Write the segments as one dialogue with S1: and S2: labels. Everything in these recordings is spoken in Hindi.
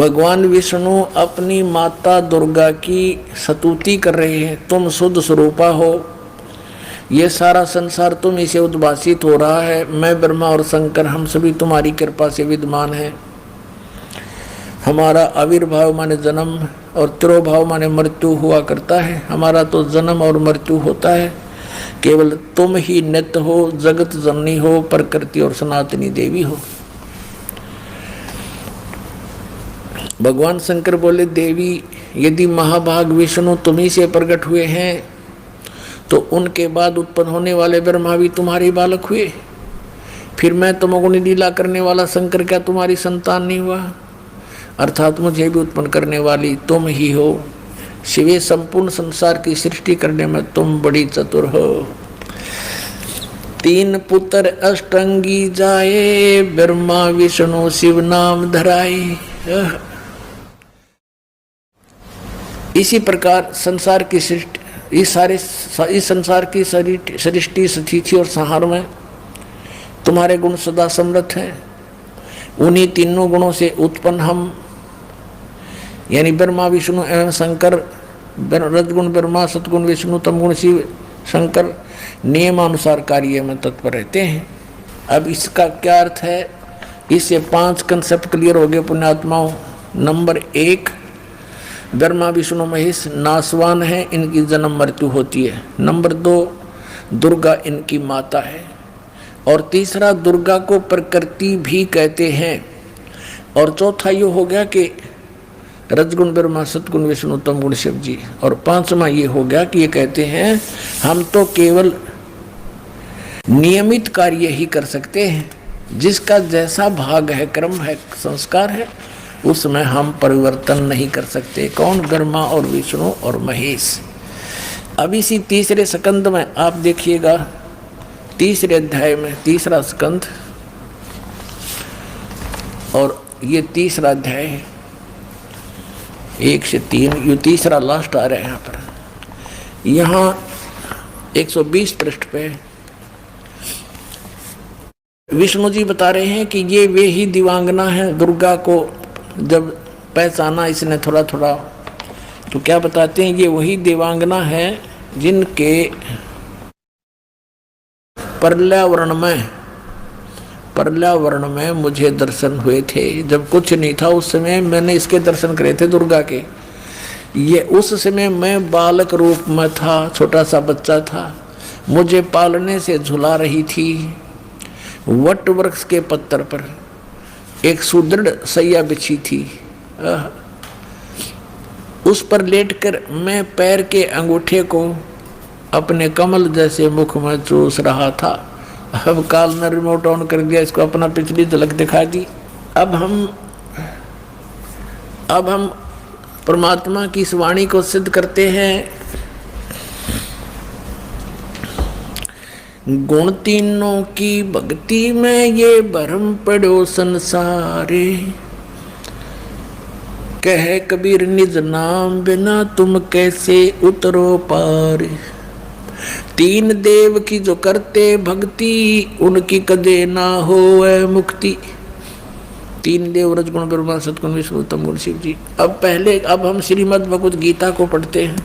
S1: भगवान विष्णु अपनी माता दुर्गा की स्तुति कर रहे हैं, तुम शुद्ध स्वरूपा हो, ये सारा संसार तुम इसे उद्भासित हो रहा है, मैं ब्रह्मा और शंकर हम सभी तुम्हारी कृपा से विद्यमान हैं। हमारा आविर्भाव माने जन्म और तिरोभाव माने मृत्यु हुआ करता है। हमारा तो जन्म और मृत्यु होता है, केवल तुम ही नित्य हो, जगत जननी हो, प्रकृति और सनातनी देवी हो। भगवान शंकर बोले, देवी यदि महाभाग विष्णु तुम्ही से प्रकट हुए हैं तो उनके बाद उत्पन्न होने वाले ब्रह्मा भी तुम्हारे बालक हुए, फिर मैं तमोगुणी लीला करने वाला शंकर क्या तुम्हारी संतान नहीं हुआ? अर्थात मुझे भी उत्पन्न करने वाली तुम ही हो। शिवे संपूर्ण संसार की सृष्टि करने में तुम बड़ी चतुर हो। तीन पुत्र अष्टंगी जाए, ब्रह्मा विष्णु शिव नाम धराए। इसी प्रकार संसार की सृष्टि, इस संसार की सृष्टि स्थिति और संहार में तुम्हारे गुण सदा समृद्ध हैं। उन्हीं तीनों गुणों से उत्पन्न हम यानी ब्रह्मा विष्णु एवं शंकर, रजगुण ब्रह्मा, सतगुण विष्णु, तमगुण शिव शंकर नियमानुसार कार्य में तत्पर रहते हैं। अब इसका क्या अर्थ है? इससे 5 कंसेप्ट क्लियर हो गए पुण्यात्माओं। नंबर 1, ब्रह्मा विष्णु महेश नासवान है, इनकी जन्म मृत्यु होती है। नंबर 2, दुर्गा इनकी माता है। और तीसरा, दुर्गा को प्रकृति भी कहते हैं। और चौथा ये हो गया कि रजगुण ब्रह्मा, सतगुण विष्णु, तमगुण शिव जी। और 5वां ये हो गया कि ये कहते हैं हम तो केवल नियमित कार्य ही कर सकते हैं, जिसका जैसा भाग है, कर्म है, संस्कार है, उसमें हम परिवर्तन नहीं कर सकते। कौन? ब्रह्मा और विष्णु और महेश। अब इसी तीसरे स्कंद में आप देखिएगा, तीसरे अध्याय में तीसरा स्कंद और ये तीसरा अध्याय है, 1 से 3, ये तीसरा लास्ट आ रहा है। यहाँ पर यहाँ 120 पृष्ठ पे विष्णु जी बता रहे हैं कि ये वे ही दिवांगना है। दुर्गा को जब पहचाना इसने थोड़ा थोड़ा तो क्या बताते हैं, ये वही देवांगना है जिनके पर्यावरण में मुझे दर्शन हुए थे। जब कुछ नहीं था उस समय मैंने इसके दर्शन करे थे, दुर्गा के। ये उस समय मैं बालक रूप में था, छोटा सा बच्चा था, मुझे पालने से झुला रही थी। वट वृक्ष के पत्थर पर एक सुदृढ़ सैया बिछी थी, उस पर लेटकर मैं पैर के अंगूठे को अपने कमल जैसे मुख में चूस रहा था। अब काल ने रिमोट ऑन कर दिया, इसको अपना पिछली झलक दिखा दी। अब हम परमात्मा की इस वाणी को सिद्ध करते हैं। गुण तीनों की भक्ति में ये भरम पड़ो संसारे, कह कबीर निज नाम बिना तुम कैसे उतरो पार। 3 देव की जो करते भक्ति, उनकी कदे ना होए मुक्ति। 3 देव रजगुण ब्रह्मा, सतगुण विष्णु, तमगुण शिव जी। अब हम श्रीमद् भगवत गीता को पढ़ते हैं।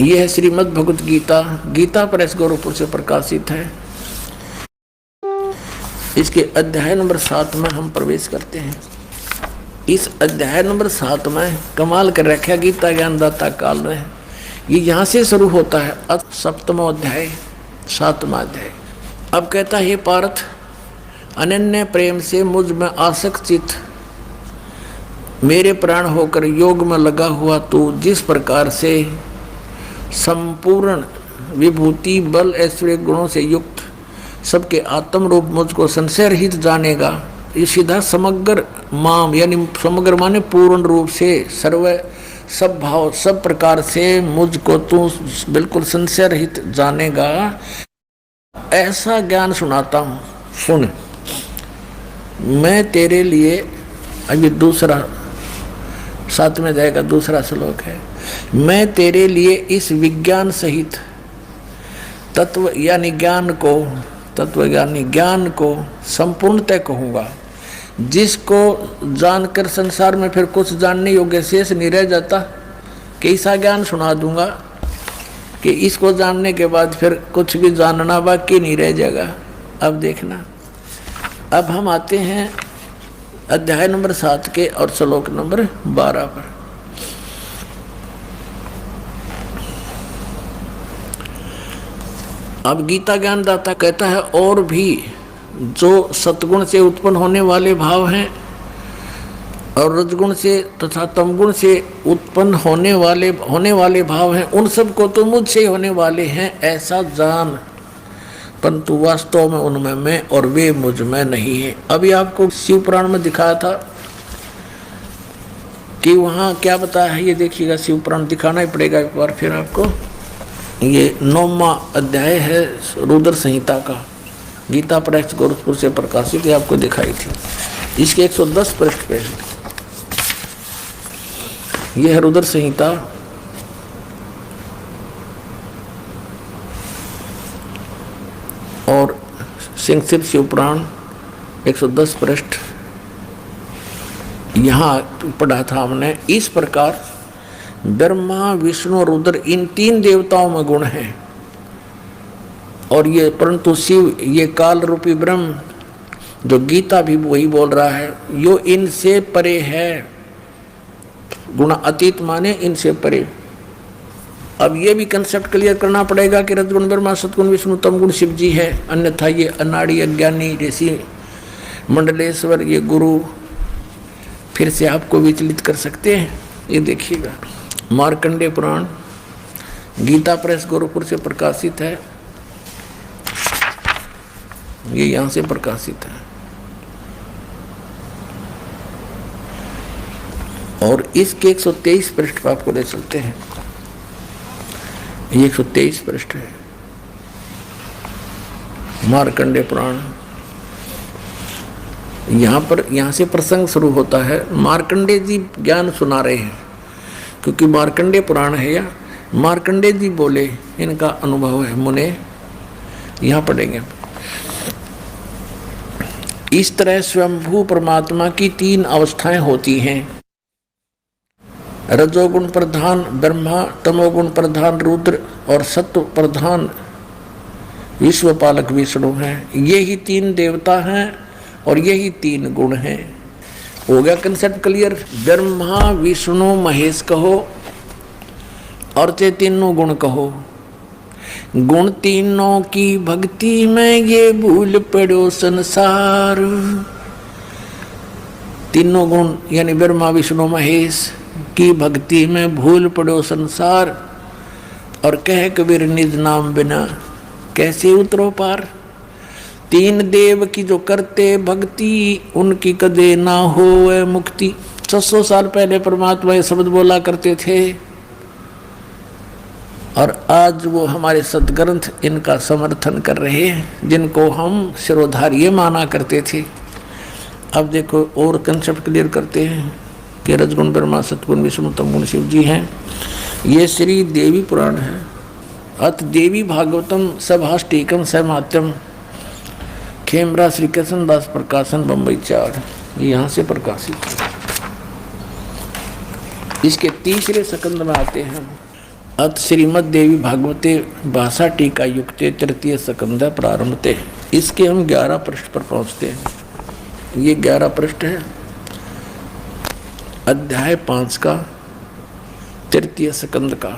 S1: यह है श्रीमद् भगवत गीता, गीता प्रेस गोरखपुर से प्रकाशित है। इसके अध्याय नंबर 7 में हम प्रवेश करते हैं। इस अध्याय नंबर 7 में कमाल कर रखा गीता ज्ञानदाता काल ने। ये यहाँ से शुरू होता है, 7वां अध्याय 7वां अध्याय। अब कहता है, पार्थ अनन्य प्रेम से मुझ में आसक्त चित्त मेरे प्राण होकर योग में लगा हुआ तू जिस प्रकार से संपूर्ण विभूति बल ऐश्वर्य गुणों से युक्त सबके आत्म रूप मुझको संशय रहित जानेगा। ये सीधा समग्र माम यानी समग्र माने पूर्ण रूप से सर्व सब भाव सब प्रकार से मुझको तू बिल्कुल संशय रहित जानेगा, ऐसा ज्ञान सुनाता हूँ। सुन, मैं तेरे लिए, अभी दूसरा 7वें अध्याय का दूसरा श्लोक है, मैं तेरे लिए इस विज्ञान सहित तत्व यानी ज्ञान को, तत्वज्ञानी ज्ञान को संपूर्णतः कहूँगा। जिसको जानकर संसार में फिर कुछ जानने योग्य शेष नहीं रह जाता। कैसा ज्ञान सुना दूंगा कि इसको जानने के बाद फिर कुछ भी जानना बाकी नहीं रह जाएगा। अब देखना, अब हम आते हैं अध्याय नंबर 7 के और श्लोक नंबर 12 पर। अब गीता ज्ञानदाता कहता है, और भी जो सतगुण से उत्पन्न होने वाले भाव हैं और रजगुण से तथा तमगुण से उत्पन्न होने वाले भाव हैं, उन सब को तो मुझसे ही होने वाले हैं ऐसा जान, परंतु वास्तव में उनमें मैं और वे मुझ में नहीं है। अभी आपको शिव पुराण में दिखाया था कि वहाँ क्या बताया है, ये देखिएगा। शिव पुराण दिखाना ही पड़ेगा एक बार फिर आपको। ये 9वां अध्याय है रुद्र संहिता का, गीता प्रेस गोरखपुर से प्रकाशित, ये आपको दिखाई थी। इसके 110 पृष्ठ पे यह है रुद्र संहिता। और सिंह शिव पुराण 110 पृष्ठ यहाँ पढ़ा था हमने। इस प्रकार ब्रह्मा विष्णु रुद्र इन 3 देवताओं में गुण हैं, और ये परंतु शिव ये काल रूपी ब्रह्म, जो गीता भी वही बोल रहा है, यो इनसे परे है। गुण अतीत माने इनसे परे। अब ये भी कंसेप्ट क्लियर करना पड़ेगा कि रजगुण ब्रह्मा, सतगुण विष्णु, तमगुण शिव जी है, अन्यथा ये अनाड़ी अज्ञानी ऋषि मंडलेश्वर ये गुरु फिर से आपको विचलित कर सकते हैं। ये देखिएगा, मार्कंडेय पुराण गीता प्रेस गोरखपुर से प्रकाशित है, ये यहाँ से प्रकाशित है। और इसके 123 पृष्ठ पर आपको ले चलते हैं। ये 123 पृष्ठ है मार्कंडेय पुराण। यहाँ से प्रसंग शुरू होता है। मार्कंडेय जी ज्ञान सुना रहे हैं, क्योंकि मार्कंडेय पुराण है या मार्कंडेय जी बोले, इनका अनुभव है मुने। यहाँ पढ़ेंगे। इस तरह स्वयंभू परमात्मा की 3 अवस्थाएं होती हैं। रजोगुण प्रधान ब्रह्मा, तमोगुण प्रधान रुद्र और सत्व प्रधान विश्वपालक विष्णु हैं। ये ही 3 देवता हैं और यही 3 गुण हैं। हो गया कंसेप्ट क्लियर। ब्रह्मा विष्णु महेश कहो और ते तीनों गुण कहो। गुण तीनों की भक्ति में ये भूल पड़ो संसार। तीनों गुण यानी ब्रह्मा विष्णु महेश की भक्ति में भूल पड़ो संसार। और कह कबीर निज नाम बिना कैसे उतरो पार। 3 देव की जो करते भक्ति उनकी कदे ना हो मुक्ति। 600 साल पहले परमात्मा ये शब्द बोला करते थे, और आज वो हमारे सदग्रंथ इनका समर्थन कर रहे हैं, जिनको हम शिरोधार्य माना करते थे। अब देखो और कंसेप्ट क्लियर करते हैं कि रजगुण ब्रह्मा, सतगुण विष्णु, तमगुण शिव जी हैं। ये श्री देवी पुराण है। अत देवी भागवतम सभाष्टीकम सहमात्यम, खेमरा श्री कृष्ण दास प्रकाशन बम्बई 4, यहाँ से प्रकाशित है। इसके 3रे स्कंद में आते हैं। अत श्रीमद देवी भागवते भाषा टीका युक्ते 3य स्कंद प्रारंभते। इसके हम 11 पृष्ठ पर पहुँचते हैं। ये 11 पृष्ठ है अध्याय 5 का 3य स्कंद का,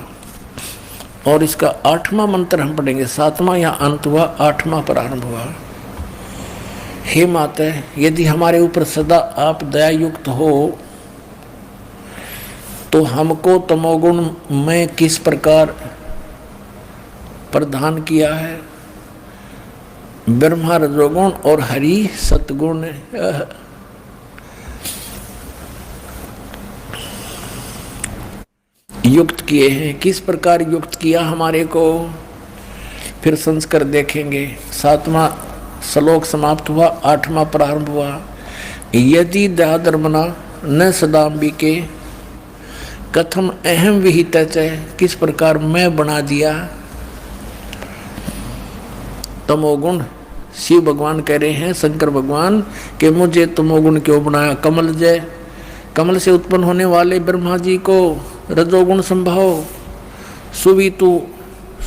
S1: और इसका 8वां मंत्र हम पढ़ेंगे। 7वां या अंत हुआ, 8वां प्रारंभ हुआ। हे माता, यदि हमारे ऊपर सदा आप दयायुक्त हो तो हमको तमोगुण में किस प्रकार प्रदान किया है। ब्रह्मा रजोगुण और हरि सतगुण युक्त किए हैं। किस प्रकार युक्त किया हमारे को, फिर संस्कार देखेंगे। 7वां श्लोक समाप्त हुआ, 8वां प्रारंभ हुआ। यदि दयाधर्मना न सदाम्बिके कथम अहम विहित, किस प्रकार मैं बना दिया। तमोगुण शिव भगवान कह रहे हैं, शंकर भगवान, कि मुझे तमोगुण क्यों बनाया। कमल जय, कमल से उत्पन्न होने वाले ब्रह्मा जी को रजोगुण संभाव, सुवितु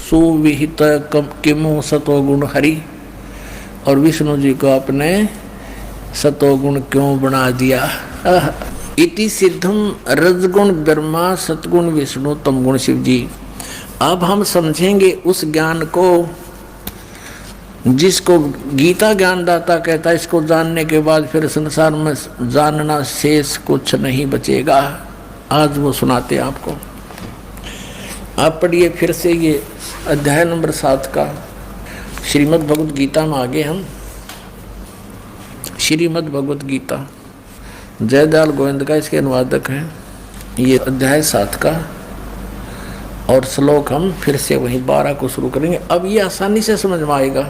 S1: सुविहित किमु सतोगुण हरि, और विष्णु जी को आपने सतोगुण क्यों बना दिया। इति सिद्धम रजगुण ब्रह्मा सतगुण विष्णु तमगुण शिव जी। अब हम समझेंगे उस ज्ञान को जिसको गीता ज्ञानदाता कहता है। इसको जानने के बाद फिर संसार में जानना शेष कुछ नहीं बचेगा। आज वो सुनाते आपको। आप पढ़िए फिर से ये अध्याय नंबर 7 का श्रीमद् भगवद गीता में। आगे हम श्रीमद् भगवद गीता, जयदयाल गोविंद का इसके अनुवादक हैं। ये अध्याय 7 का और श्लोक हम फिर से वही 12 को शुरू करेंगे। अब ये आसानी से समझ में आएगा।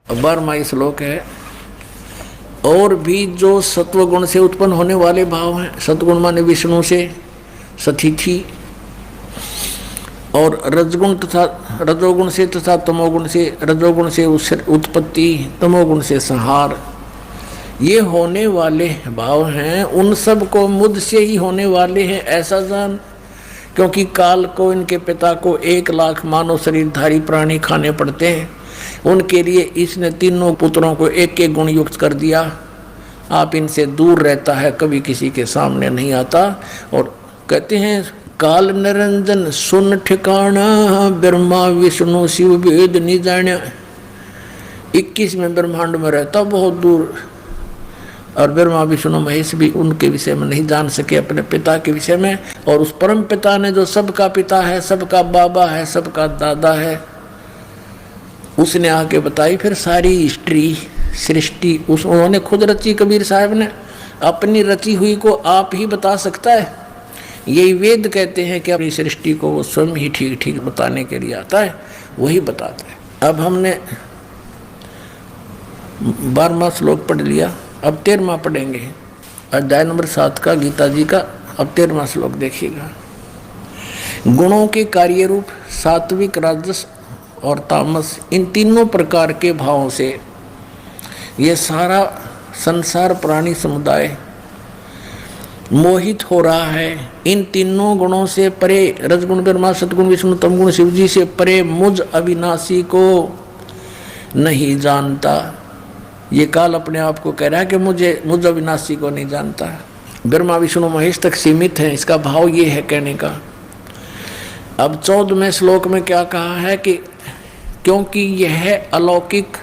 S1: अब 12वां श्लोक है, और भी जो सत्वगुण से उत्पन्न होने वाले भाव हैं, सत्गुण माने विष्णु से सतिथि, और रजगुण तथा रजोगुण से तथा तमोगुण से, रजोगुण से उत्पत्ति, तमोगुण से संहार, ये होने वाले भाव हैं। उन सब को मुझ से ही होने वाले हैं ऐसा जान, क्योंकि काल को इनके पिता को 1 लाख मानव शरीरधारी प्राणी खाने पड़ते हैं। उनके लिए इसने तीनों पुत्रों को एक एक गुण युक्त कर दिया। आप इनसे दूर रहता है, कभी किसी के सामने नहीं आता। और कहते हैं काल निरंजन सुन ठिकाना, ब्रह्मा विष्णु शिव वेद नहीं जाना। 21 में ब्रह्मांड में रहता बहुत दूर, और ब्रह्मा विष्णु महेश भी उनके विषय में नहीं जान सके, अपने पिता के विषय में। और उस परम पिता ने जो सबका पिता है, सबका बाबा है, सबका दादा है, उसने आके बताई फिर सारी हिस्ट्री सृष्टि। उन्होंने खुद रची। कबीर साहब ने अपनी रची हुई को आप ही बता सकता है। यही वेद कहते हैं कि अपनी सृष्टि को वो स्वयं ही ठीक ठीक बताने के लिए आता है, वही बताता है। अब हमने 12वां श्लोक पढ़ लिया, अब 13वां पढ़ेंगे। अध्याय नंबर 7 का गीता जी का। अब 13वां श्लोक देखिएगा। गुणों के कार्य रूप सात्विक, राजस और तामस, इन तीनों प्रकार के भावों से ये सारा संसार प्राणी समुदाय मोहित हो रहा है। इन तीनों गुणों से परे, रजगुण ब्रह्मा सतगुण विष्णु तमगुण शिव जी से परे मुझ अविनाशी को नहीं जानता। ये काल अपने आप को कह रहा है कि मुझ अविनाशी को नहीं जानता। ब्रह्मा विष्णु महेश तक सीमित है, इसका भाव ये है कहने का। अब 14वें श्लोक में क्या कहा है कि क्योंकि यह अलौकिक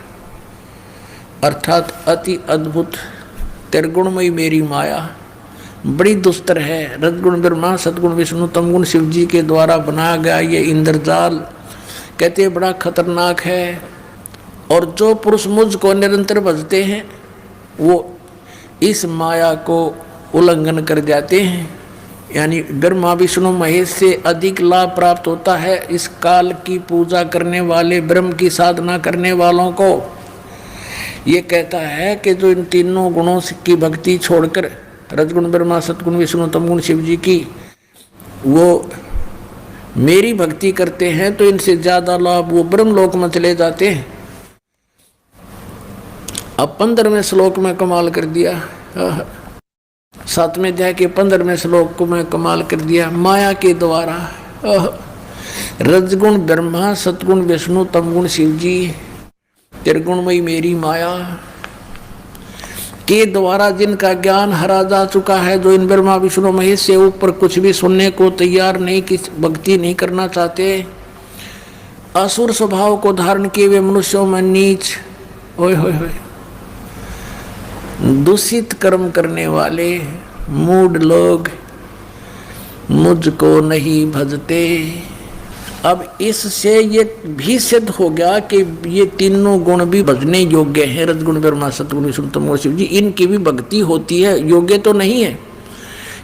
S1: अर्थात अति अद्भुत त्रिगुणमयी मेरी माया बड़ी दुस्तर है। रजगुण ब्रह्मा सतगुण विष्णु तमगुण शिव जी के द्वारा बनाया गया ये इंद्रजाल कहते बड़ा खतरनाक है। और जो पुरुष मुझ को निरंतर भजते हैं वो इस माया को उल्लंघन कर जाते हैं। यानी ब्रह्मा विष्णु महेश से अधिक लाभ प्राप्त होता है इस काल की पूजा करने वाले, ब्रह्म की साधना करने वालों को। ये कहता है कि जो इन तीनों गुणों की भक्ति छोड़कर, रजगुण ब्रह्मा सतगुण विष्णु तमगुण शिव जी की, वो मेरी भक्ति करते हैं तो इनसे ज्यादा लाभ वो ब्रह्म लोक में चले जाते हैं। अब 15वें श्लोक में कमाल कर दिया। 7वें अध्याय के 15वें श्लोक को मैं कमाल कर दिया। माया के द्वारा रजगुण ब्रह्मा सतगुण विष्णु तमगुण शिव जी त्रिगुणमयी मेरी माया के द्वारा जिनका ज्ञान हरा जा चुका है, जो इन ब्रह्मा विष्णु महेश से ऊपर कुछ भी सुनने को तैयार नहीं, किस भक्ति नहीं करना चाहते, असुर स्वभाव को धारण किए हुए मनुष्यों में नीच, ओए होए होए, दूषित कर्म करने वाले मूढ़ लोग मुझको नहीं भजते। अब इससे ये भी सिद्ध हो गया कि ये तीनों गुण भी भजने योग्य हैं। रजगुण ब्रह्मा सतगुण विष्णु तमगुण शिव जी, इनकी भी भक्ति होती है, योग्य तो नहीं है,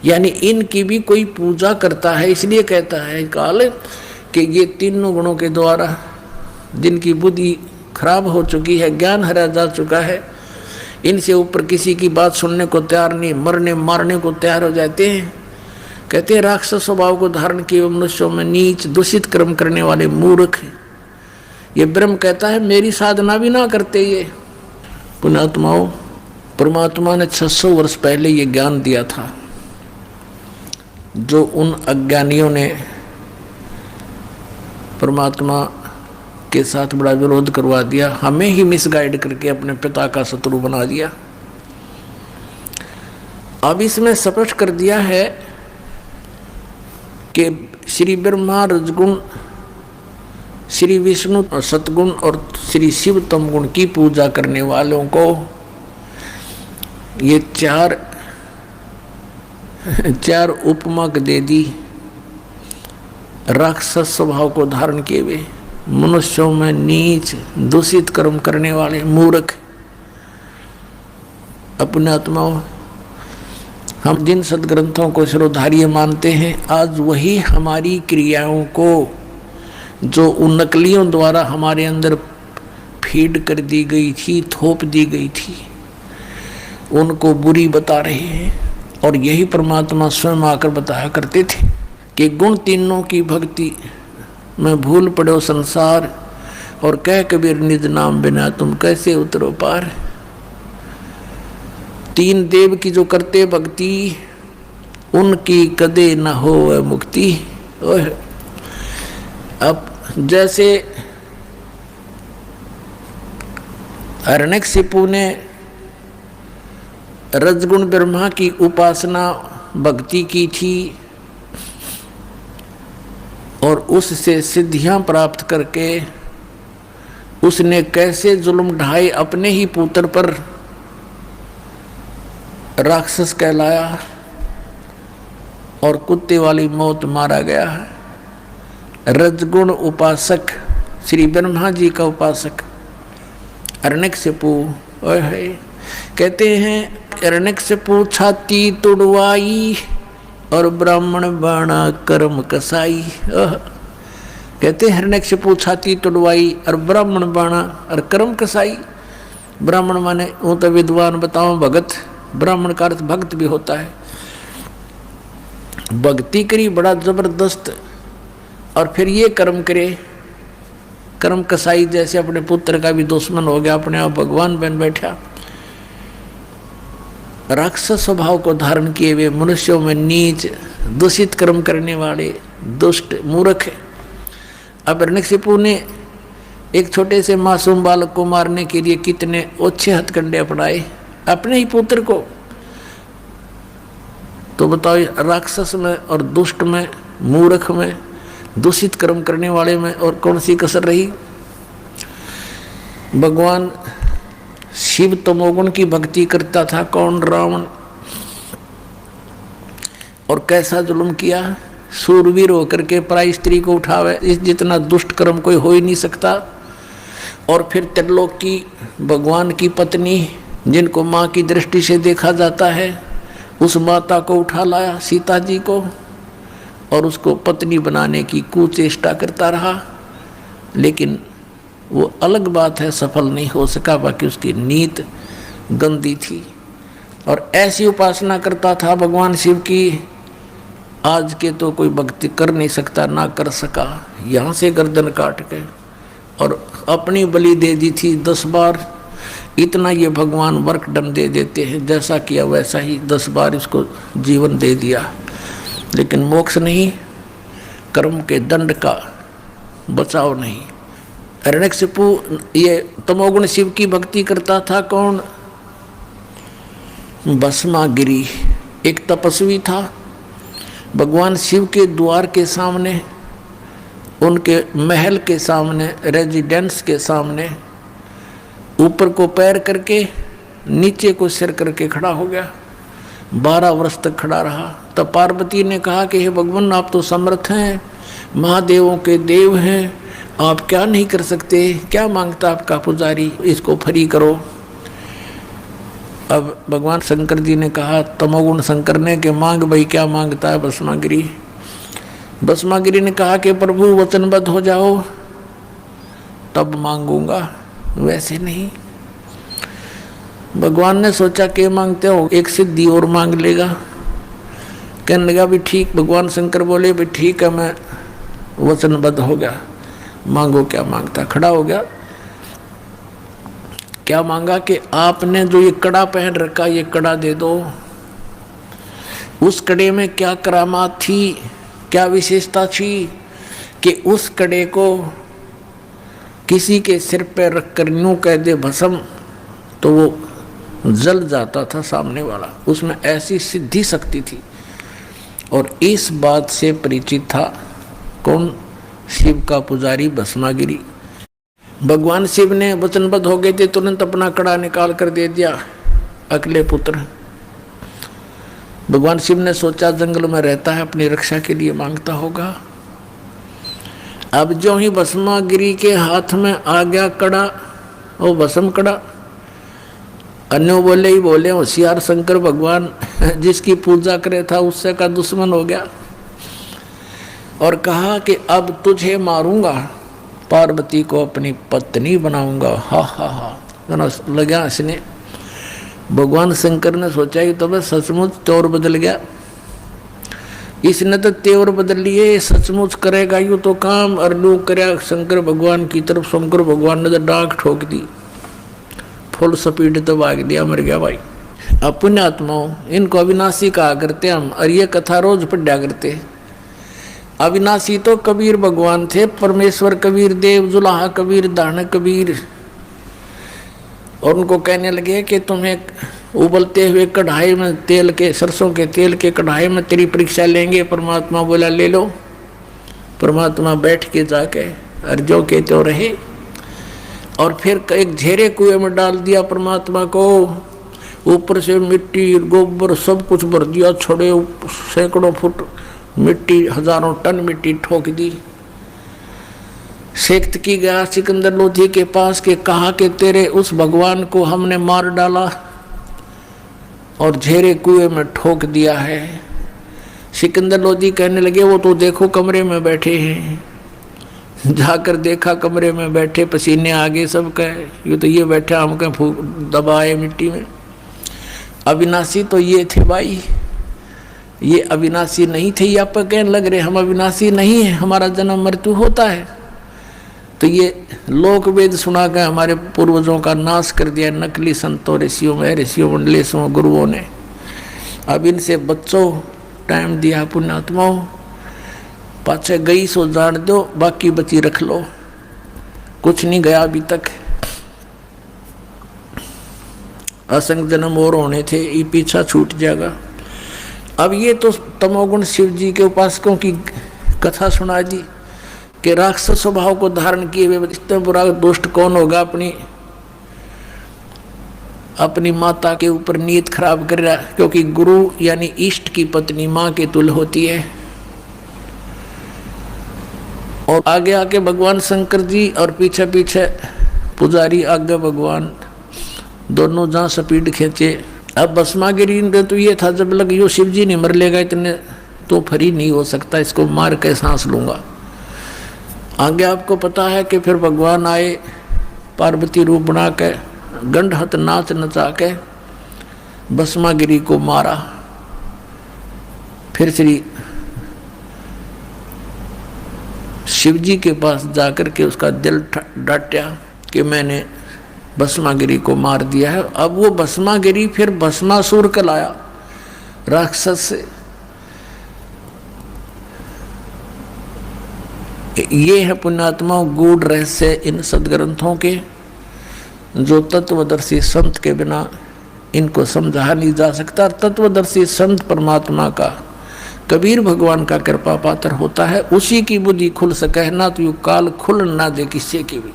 S1: यानी इनकी भी कोई पूजा करता है। इसलिए कहता है काल कि ये तीनों गुणों के द्वारा जिनकी बुद्धि खराब हो चुकी है, ज्ञान हरा जा चुका है, इनसे ऊपर किसी की बात सुनने को तैयार नहीं, मरने मारने को तैयार हो जाते हैं। कहते हैं राक्षस स्वभाव को धारण किए मनुष्यों में नीच, दूषित कर्म करने वाले मूर्ख, ये ब्रह्म कहता है मेरी साधना भी ना करते ये पुण्यात्माओं। परमात्मा ने 600 वर्ष पहले ये ज्ञान दिया था, जो उन अज्ञानियों ने परमात्मा के साथ बड़ा विरोध करवा दिया, हमें ही मिसगाइड करके अपने पिता का शत्रु बना दिया। अब इसमें स्पष्ट कर दिया है कि श्री ब्रह्मा रजगुण, श्री विष्णु सतगुण और श्री शिव तमगुण की पूजा करने वालों को ये चार उपमा दे दी। राक्षस स्वभाव को धारण किए हुए, मनुष्यों में नीच दूषित कर्म करने वाले मूर्ख। अपने आत्माओं, हम जिन सदग्रंथों को शिरोधार्य मानते हैं, आज वही हमारी क्रियाओं को जो उन नकलियों द्वारा हमारे अंदर फीड कर दी गई थी, थोप दी गई थी, उनको बुरी बता रहे हैं। और यही परमात्मा स्वयं आकर बताया करते थे कि गुण तीनों की भक्ति में भूल पड़ो संसार, और कह कबीर निज नाम बिना तुम कैसे उतरो पार। तीन देव की जो करते भक्ति, उनकी कदे न हो मुक्ति। अब जैसे हिरण्यकशिपु ने रजगुण ब्रह्मा की उपासना भक्ति की थी और उससे सिद्धियां प्राप्त करके उसने कैसे जुल्म ढाए, अपने ही पुत्र पर राक्षस कहलाया और कुत्ते वाली मौत मारा गया है। रजगुण उपासक श्री ब्रह्मा जी का उपासक हिरण्यकशिपु कहते हैं, हिरण्यकशिपु छाती तुड़वाई और ब्राह्मण बाणा कर्म कसाई। कहते हैं हिरण्यकशिपु छाती तुड़वाई और ब्राह्मण बाणा और कर्म कसाई। ब्राह्मण माने वो तो विद्वान, बताओ भगत। ब्राह्मण का अर्थ भक्त भी होता है। भक्ति करी बड़ा जबरदस्त और फिर ये कर्म करे, कर्म कसाई जैसे अपने पुत्र का भी दुश्मन हो गया, अपने आप भगवान बन बैठा। राक्षस स्वभाव को धारण किए हुए मनुष्यों में नीच दूषित कर्म करने वाले दुष्ट मूर्ख। अब हिरण्यकशिपु ने एक छोटे से मासूम बालक को मारने के लिए कितने ओछे हथकंडे अपनाए, अपने ही पुत्र को। तो बताओ, राक्षस में और दुष्ट में, मूर्ख में, दूषित कर्म करने वाले में और कौन सी कसर रही। भगवान शिव तमोगुण की भक्ति करता था कौन? रावण। और कैसा जुल्म किया, सूरवीर होकर के पराई स्त्री को उठावे, इस जितना दुष्ट कर्म कोई हो ही नहीं सकता। और फिर त्रिलोक की भगवान की पत्नी, जिनको माँ की दृष्टि से देखा जाता है, उस माता को उठा लाया, सीता जी को, और उसको पत्नी बनाने की कुचेष्टा करता रहा। लेकिन वो अलग बात है, सफल नहीं हो सका, बाकी उसकी नीत गंदी थी। और ऐसी उपासना करता था भगवान शिव की, आज के तो कोई भक्ति कर नहीं सकता, ना कर सका। यहाँ से गर्दन काट के और अपनी बलि दे दी थी 10 बार। इतना ये भगवान वर्कडन दे देते हैं, जैसा किया वैसा ही 10 बार इसको जीवन दे दिया। लेकिन मोक्ष नहीं, कर्म के दंड का बचाव नहीं। हिरण्यकशिपु ये तमोगुण शिव की भक्ति करता था कौन? भस्मागिरी एक तपस्वी था। भगवान शिव के द्वार के सामने, उनके महल के सामने, रेजिडेंस के सामने ऊपर को पैर करके नीचे को सिर करके खड़ा हो गया। 12 वर्ष तक खड़ा रहा। तब पार्वती ने कहा कि हे भगवान, आप तो समर्थ हैं, महादेवों के देव हैं, आप क्या नहीं कर सकते? क्या मांगता आपका पुजारी, इसको फ्री करो। अब भगवान शंकर जी ने कहा, तमोगुण शंकर ने, कि मांग भाई, क्या मांगता है भस्मागिरी? भस्मागिरी ने कहा कि प्रभु वचनबद्ध हो जाओ तब मांगूंगा, वैसे नहीं। भगवान ने सोचा कि मांगते हो, एक सिद्धि और मांग लेगा। कहने लगा भी ठीक। भगवान शंकर बोले भी ठीक है, मैं वचनबद्ध हो गया। मांगो क्या मांगता, खड़ा हो गया। क्या मांगा कि आपने जो ये कड़ा पहन रखा, ये कड़ा दे दो। उस कड़े में क्या करामात थी, क्या विशेषता थी कि उस कड़े को किसी के सिर पर रखकर यूं कह दे भस्म, तो वो जल जाता था सामने वाला। उसमें ऐसी सिद्धि शक्ति थी। और इस बात से परिचित था कौन? शिव का पुजारी भस्मागिरी। भगवान शिव ने वचनबद्ध हो गए थे, तुरंत अपना कड़ा निकाल कर दे दिया अगले पुत्र। भगवान शिव ने सोचा जंगल में रहता है, अपनी रक्षा के लिए मांगता होगा। अब जो ही भस्मागिरी के हाथ में आ गया कड़ा, वो भस्म कड़ा, अन्यों बोले ही बोले होशियार शंकर भगवान जिसकी पूजा करे था उससे का दुश्मन हो गया। और कहा कि अब तुझे मारूंगा, पार्वती को अपनी पत्नी बनाऊंगा। हा हा हा लगा इसने। भगवान शंकर ने सोचा कि तो बस सचमुच तौर बदल गया, इसने तो तेवर बदल लिए, सचमुच करेगा यूं तो काम। और लू कर शंकर भगवान की तरफ, शंकर भगवान ने तो डांक ठोक दी, फुल स्पीड तो भाग दिया, मर गया भाई। अब पुण्यात्माओं, इनको अविनाशी कहा करते हम, और ये कथा रोज पढ़ा करते। अविनाशी तो कबीर भगवान थे, परमेश्वर कबीर देव, जुलाहा कबीर, दान कबीर। और उनको कहने लगे कि तुम्हें उबलते हुए कढ़ाई में तेल के, सरसों के तेल के कढ़ाई में तेरी परीक्षा लेंगे। परमात्मा बोला ले लो। परमात्मा बैठ के जाके और जो के तो रहे। और फिर एक झेरे कुएं में डाल दिया परमात्मा को, ऊपर से मिट्टी गोबर सब कुछ भर दिया, छोड़े सैकड़ों फुट मिट्टी, हजारों टन मिट्टी ठोक दी। सेक्त की गया सिकंदर लोधी के पास के, कहा कि तेरे उस भगवान को हमने मार डाला और झेरे कुएं में ठोक दिया है। सिकंदर लोधी कहने लगे वो तो देखो कमरे में बैठे हैं। जाकर देखा कमरे में बैठे, पसीने आगे सब कहे, ये तो ये बैठे हमके फूक दबाए मिट्टी में। अविनाशी तो ये थे भाई, ये अविनाशी नहीं थे। ये आप कहने लग रहे हम अविनाशी नहीं है, हमारा जन्म मृत्यु होता है। तो ये लोक वेद सुना कर हमारे पूर्वजों का नाश कर दिया नकली संतों, ऋषियों में, ऋषियों मंडलेशों, गुरुओं ने। अब इनसे बच्चों टाइम दिया पुण्यात्माओं, पाछे गई सो जान दो, बाकी बची रख लो, कुछ नहीं गया अभी तक। असंग जन्म और होने थे, ये पीछा छूट जाएगा। अब ये तो तमोगुण शिव जी के उपासकों की कथा सुना दी कि राक्षस स्वभाव को धारण किए हुए इतना बुरा दुष्ट कौन होगा, अपनी माता के ऊपर नीयत खराब कर रहा, क्योंकि गुरु यानी इष्ट की पत्नी माँ के तुल्य होती है। और आगे आके भगवान शंकर जी और पीछे पीछे पुजारी, आगे भगवान, दोनों जहाँ स्पीड खींचे। अब भस्मागिरी ने तो ये था जब लग यो शिव जी नहीं मर लेगा इतने तो फ्री नहीं हो सकता, इसको मार के सांस लूंगा। आगे आपको पता है कि फिर भगवान आए पार्वती रूप बना के, गंडहत नाच नचा के भस्मागिरी को मारा। फिर श्री शिव जी के पास जाकर के उसका दिल डांटा कि मैंने भस्मागिरी को मार दिया है। अब वो भस्मागिरी फिर भस्मासुर कहलाया, राक्षस से। ये है पुण्यात्माओं गूढ़ रहस्य इन सदग्रंथों के, जो तत्वदर्शी संत के बिना इनको समझा नहीं जा सकता। तत्वदर्शी संत परमात्मा का, कबीर भगवान का कृपा पात्र होता है, उसी की बुद्धि खुल सके, ना तो यू काल खुल ना दे किसी की भी।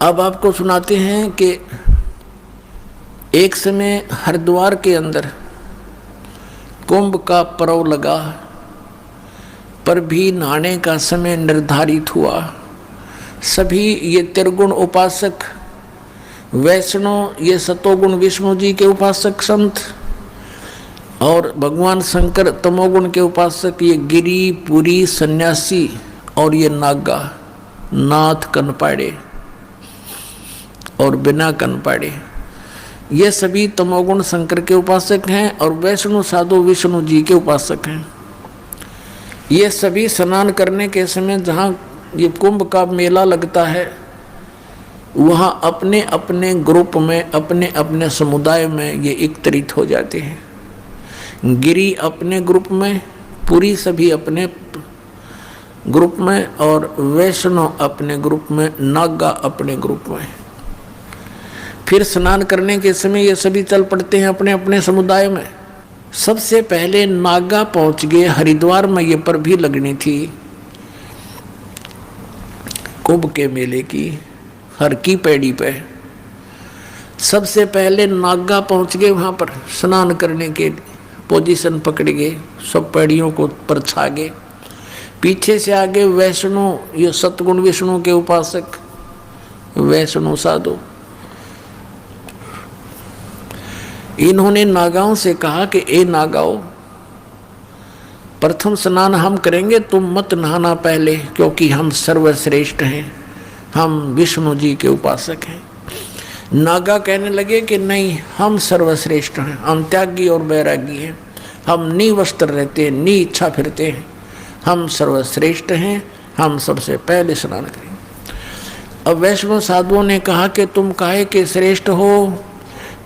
S1: अब आपको सुनाते हैं कि एक समय हरिद्वार के अंदर कुंभ का पर्व लगा, पर भी नहाने का समय निर्धारित हुआ। सभी ये त्रिगुण उपासक वैष्णव, ये सतोगुण विष्णु जी के उपासक संत, और भगवान शंकर तमोगुण के उपासक ये गिरी, पुरी, सन्यासी, और ये नागा, नाथ, कनपाड़े और बिना कनपाड़े, ये सभी तमोगुण शंकर के उपासक हैं और वैष्णु साधु विष्णु जी के उपासक हैं। ये सभी स्नान करने के समय जहाँ ये कुंभ का मेला लगता है, वहाँ अपने अपने ग्रुप में, अपने अपने समुदाय में ये एकत्रित हो जाते हैं। गिरी अपने ग्रुप में, पुरी सभी अपने ग्रुप में, और वैष्णव अपने ग्रुप में, नागा अपने ग्रुप में। फिर स्नान करने के समय ये सभी चल पड़ते हैं अपने अपने समुदाय में। सबसे पहले नागा पहुंच गए हरिद्वार में, ये पर भी लगनी थी कुंभ के मेले की, हर की पैड़ी पे। सबसे पहले नागा पहुंच गए वहां पर स्नान करने के, पोजीशन पकड़ गए, सब पैड़ियों को पर छा गए। पीछे से आगे वैष्णो, ये सतगुण विष्णु के उपासक वैष्णो साधु, इन्होंने नागाओं से कहा कि ए नागाओं, प्रथम स्नान हम करेंगे, तुम मत नहाना पहले, क्योंकि हम सर्वश्रेष्ठ हैं, हम विष्णु जी के उपासक हैं। नागा कहने लगे कि नहीं, हम सर्वश्रेष्ठ हैं, हम त्यागी और बैरागी हैं, हम निवस्त्र रहते हैं, नी इच्छा फिरते हैं, हम सर्वश्रेष्ठ हैं, हम सबसे पहले स्नान करेंगे। अब वैष्णव साधुओं ने कहा कि तुम काहे के श्रेष्ठ हो,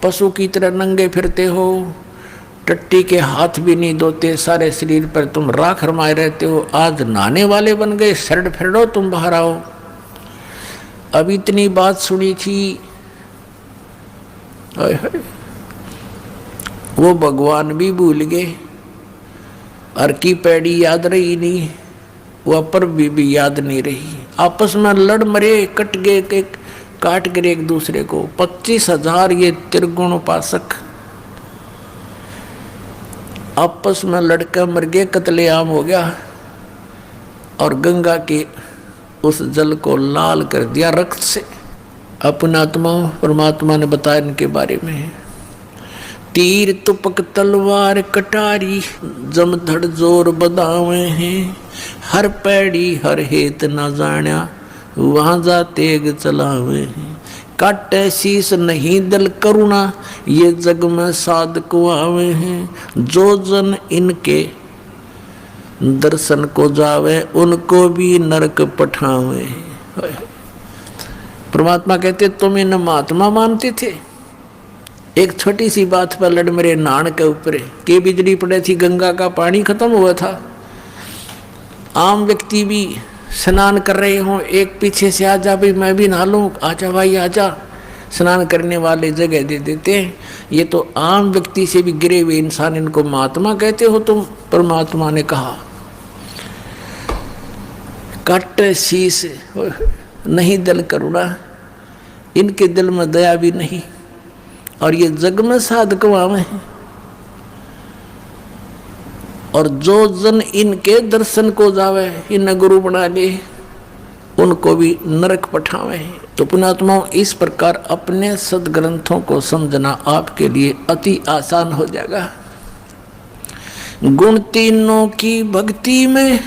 S1: पशु की तरह नंगे फिरते हो, टट्टी के हाथ भी नहीं धोते, सारे शरीर पर तुम राख रमाए रहते हो, आज नहाने वाले बन गए, शरण फिरो, तुम बाहर आओ। अब इतनी बात सुनी थी, वो भगवान भी भूल गए, हर की पैड़ी याद रही नहीं, वह पर भी याद नहीं रही। आपस में लड़ मरे, कट गए, काट गए एक दूसरे को। 25,000 ये त्रिगुण उपासक आपस में लड़कर मर गए, कत्लेआम हो गया, और गंगा के उस जल को लाल कर दिया रक्त से। अपना आत्मा परमात्मा ने बताया इनके बारे में, तीर तुपक तलवार कटारी, जमधड़ जोर बदावे हैं, हर पैड़ी हर हेत न जाण्या, वहां जा तेग चलावे हैं, काटे शीस नहीं दल करुणा, ये जग में साध को आवे हैं, जो जन इनके दर्शन को जावे, उनको भी नरक पठावे। परमात्मा कहते तुम इन महात्मा मानते थे, एक छोटी सी बात पर लड़ मेरे नान के ऊपर के बिजली पड़े थी, गंगा का पानी खत्म हुआ था, आम व्यक्ति भी स्नान कर रहे हो, एक पीछे से आ जा भाई मैं भी नहा लूं, आजा भाई आजा, स्नान करने वाले जगह दे देते हैं। ये तो आम व्यक्ति से भी गिरे हुए इंसान, इनको महात्मा कहते हो तुम। परमात्मा ने कहा कट शीस नहीं दल करुणा, इनके दिल में दया भी नहीं, और ये जग में साधक आवे हैं, और जो जन इनके दर्शन को जावे, इन गुरु बना ले, उनको भी नरक पठावे। तो पुण्यात्माओं, इस प्रकार अपने सदग्रंथों को समझना आपके लिए अति आसान हो जाएगा। गुण तीनों की भक्ति में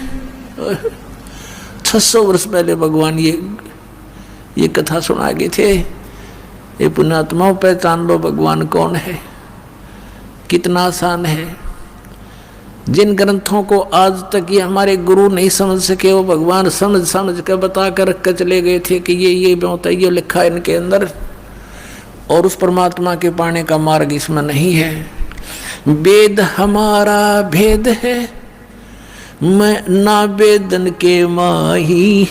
S1: 600 वर्ष पहले भगवान ये कथा सुना गए थे। ये पुण्यात्माओं, पहचान लो भगवान कौन है, कितना आसान है। जिन ग्रंथों को आज तक ये हमारे गुरु नहीं समझ सके, वो भगवान समझ कर बता कर रख कर चले गए थे कि ये होता है, ये लिखा है इनके अंदर, और उस परमात्मा के पाने का मार्ग इसमें नहीं है। वेद हमारा भेद है, मैं ना वेदन के माही,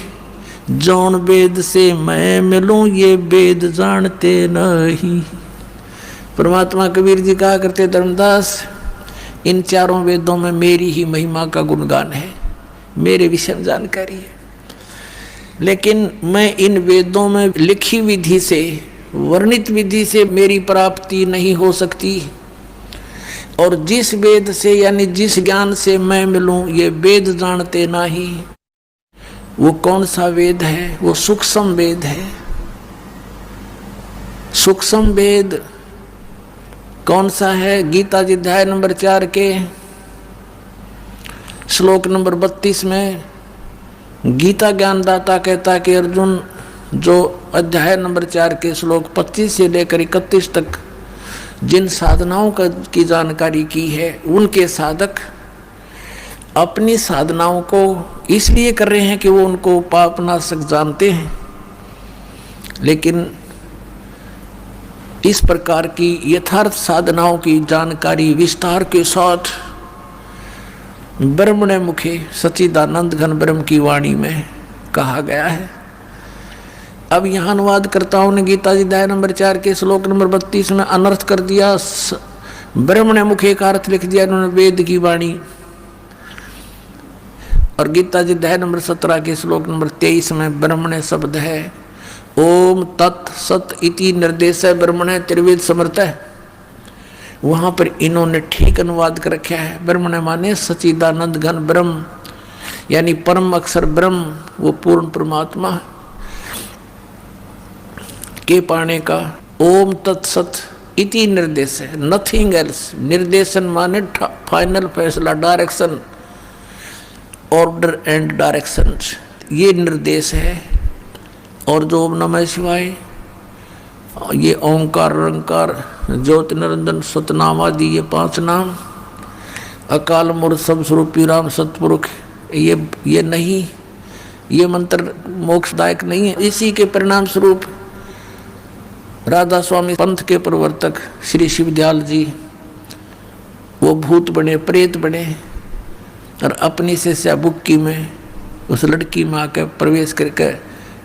S1: जौन वेद से मैं मिलूं, ये वेद जानते नहीं। परमात्मा कबीर जी कहा करते, धर्मदास इन चारों वेदों में मेरी ही महिमा का गुणगान है, मेरे विषय में जानकारी है, लेकिन मैं इन वेदों में लिखी विधि से, वर्णित विधि से मेरी प्राप्ति नहीं हो सकती। और जिस वेद से यानी जिस ज्ञान से मैं मिलूं, ये वेद जानते नहीं। वो कौन सा वेद है? वो सूक्ष्म वेद है। सूक्ष्म वेद कौन सा है? गीता जी अध्याय नंबर 4 के श्लोक नंबर 32 में गीता ज्ञानदाता कहता कि अर्जुन, जो अध्याय नंबर 4 के श्लोक 25 से लेकर 31 तक जिन साधनाओं की जानकारी की है, उनके साधक अपनी साधनाओं को इसलिए कर रहे हैं कि वो उनको पापनाशक जानते हैं, लेकिन इस प्रकार की यथार्थ साधनाओं की जानकारी विस्तार के साथ ब्रह्मणे मुखे सच्चिदानंद घन ब्रह्म की वाणी में कहा गया है। अब यहाँ अनुवादकर्ताओं ने गीता जी अध्याय नंबर 4 के श्लोक नंबर 32 में अनर्थ कर दिया, ब्रह्मणे मुखे का अर्थ लिख दिया इन्होंने वेद की वाणी। और गीता जी अध्याय नंबर 17 के श्लोक नंबर 23 में ब्रह्मणे शब्द है, ओम तत् सत इति निर्देश है ब्रह्मणे त्रिवेद समर्थ है। वहां पर इन्होंने ठीक अनुवाद कर रखा है। ब्रह्मणे माने सच्चिदानंद घन ब्रह्म, यानी परम अक्षर ब्रह्म, वो पूर्ण परमात्मा के पाने का ओम तत्सत इति निर्देश है, नथिंग एल्स। निर्देशन माने फाइनल फैसला, डायरेक्शन, ऑर्डर एंड डायरेक्शन, ये निर्देश है। और जो ओम नमः शिवाय, ये ओंकार रंकार ज्योति निरंजन सतनाम आदि ये 5 नाम, अकाल मूर्त सब स्वरूपी राम सतपुरुष, ये नहीं, ये मंत्र मोक्षदायक नहीं है। इसी के परिणाम स्वरूप राधा स्वामी पंथ के प्रवर्तक श्री शिवदयाल जी वो भूत बने, प्रेत बने और अपनी शिष्या बुक्की में उस लड़की में आकर प्रवेश करके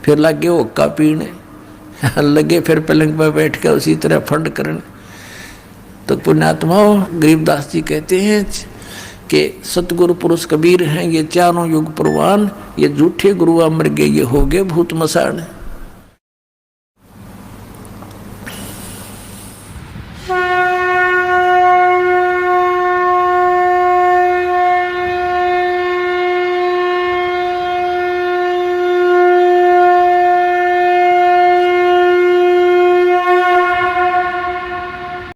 S1: फिर लगे हुक्का पीने, लगे फिर पलंग पर बैठ कर उसी तरह फंड करने। तो पुण्यात्माओं, गरीबदास जी कहते हैं कि सतगुरु पुरुष कबीर हैं ये चारों युग प्रवान, ये झूठे गुरु अमर गए, ये हो गए भूत मसान।